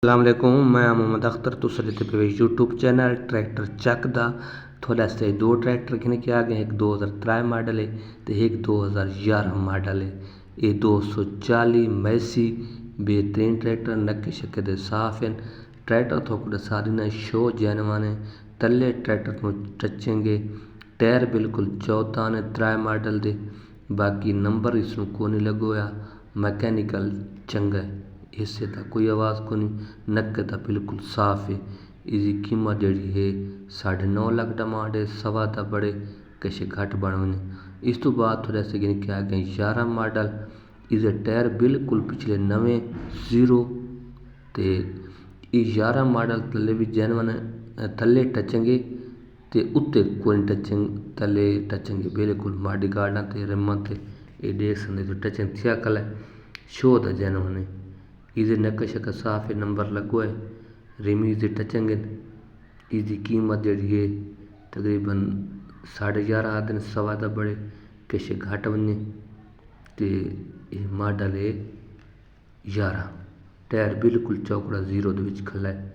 अस्सलाम वालेकुम, मैं मोहम्मद अख्तर तुसरे ते पे यूट्यूब चैनल ट्रैक्टर चक दा थोड़े आस्ते दो ट्रैक्टर घिन के आ गए। एक 2003 मॉडल है तो एक 2011 मॉडल है। ये 240 मैसी बेहतरीन ट्रैक्टर नक्के शक्के दे साफ हैं। ट्रैक्टर थोक सारी ना शो जैनवान है। तले ट्रैक्टर को टचेंगे टायर बिल्कुल चौथा ने 3 मॉडल दे। बाकी नंबर इसमें को नहीं लगो या मैकेनिकल चंगा है। इससे तो कोई आवाज़ को नहीं नक्के तो बिल्कुल साफ है। इसकी कीमत जड़ी है 9.5 लाख डिमांड है। सवा तो बड़े कैसे घट बनने। इस तो बाद थोड़ा से गिन के आ गए 11 मॉडल। इसे टायर बिल्कुल पिछले नवे जीरो ते 11 मॉडल तले भी जैनवन थले टचेंगे ते उत्ते कोई टचेंगे तले टचेंगे बिल्कुल माडी गार्डन ते रिमा ते ये देख सकते तो टचेंग थिया कल शो द जैनवन है। इसे नक्का शक्का साफ है नंबर लगो है रिमी इसे टचेंगे। इसकी कीमत जड़ी है तकरीबन 11.5 आदि सवा दा बड़े कैसे घाट बने ते ये मॉडल है 11। टायर बिल्कुल चौकड़ा जीरो दे विच खला है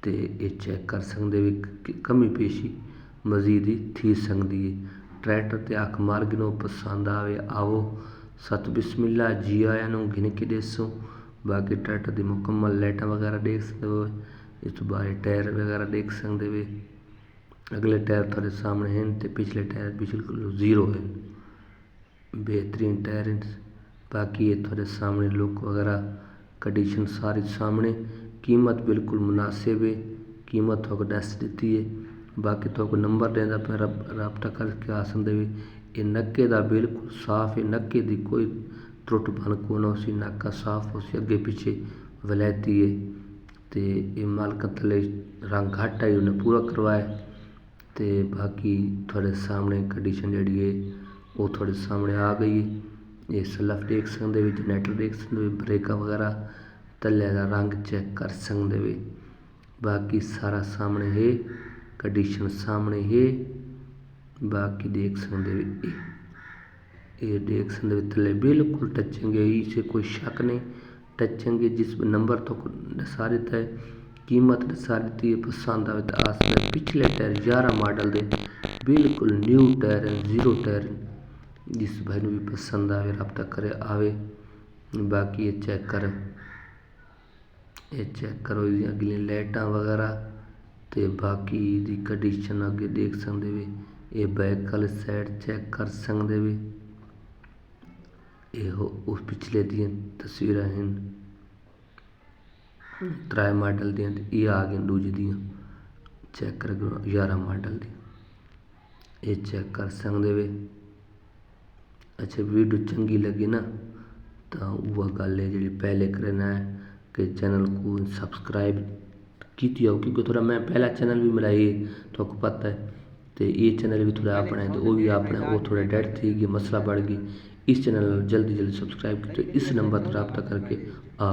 ते ये चेक कर सकते भी कमी पेशी मजीद ही थी सकती है। ट्रैक्टर ते आख मार गिनो पसंद आवे आओ सत बिस्मिल्ला जी आया नु घिन के देसो। बाकी ट्रैक्टर की मुकम्मल लाइटा वगैरह देख सकते हो। इस तो बारे टायर वगैरह देख सकते वे अगले टायर थोड़े सामने हैं तो पिछले टायर बिल्कुल जीरो है बेहतरीन टायर हैं। बाकी ये थोड़े सामने लुक वगैरह कंडीशन सारी सामने। कीमत बिल्कुल मुनासिब है। कीमत तो दस दी है। बाकी तो नंबर देना पे रबता करके आ सकते भी। ये नक्के दा बिल्कुल साफ है नक्के दी कोई त्रुट भन को ना उसी नक्का साफ उसी अगे पीछे वलैती है। तो ये मालक थले रंग घट आई उन्हें पूरा करवाया। तो बाकी थोड़े सामने कंडीशन जड़ी है वो थोड़े सामने आ गई है। ये सलफ देख सकते भी जनरेटर देख सकते भी ब्रेक वगैरह तले का रंग चेक कर सकते भी। बाकी सारा सामने है कंडीशन सामने है। बाकी देख सकते भी ये देख सकते थले बिल्कुल टचेंगे इसे कोई शक नहीं टचेंगे। जिस नंबर तो सारी है कीमत सारी थी पसंद आवे तो आस पिछले टायर 11 मॉडल दे बिल्कुल न्यू टायर है जीरो टायर है। जिस भाई भी पसंद आवे रब्ता करे आवे। बाकी ये चेक करो अगली लाइटा वगैरह तो बाकी दी कंडीशन अगे देख सकते वे। ये बैक वाली साइड चेक कर सकते वे। ये उस पिछले दी तस्वीर हैं 3 मॉडल दी ये आ गई दूजी दी चेक कर 11 मॉडल दी ये चेक कर सकते वे। अच्छा वीडियो चंगी लगी ना तो वह गल है जी पहले करना है कि चैनल को सब्सक्राइब की हो क्योंकि थोड़ा मैं पहला चैनल भी मेरा ये तो आपको पता है। तो ये चैनल भी थोड़ा अपना है तो वो भी अपना वो थोड़ा डेड थी गई मसला बढ़ गई। इस चैनल जल्दी जल्दी सब्सक्राइब की तो इस नंबर पर रब्ता करके आ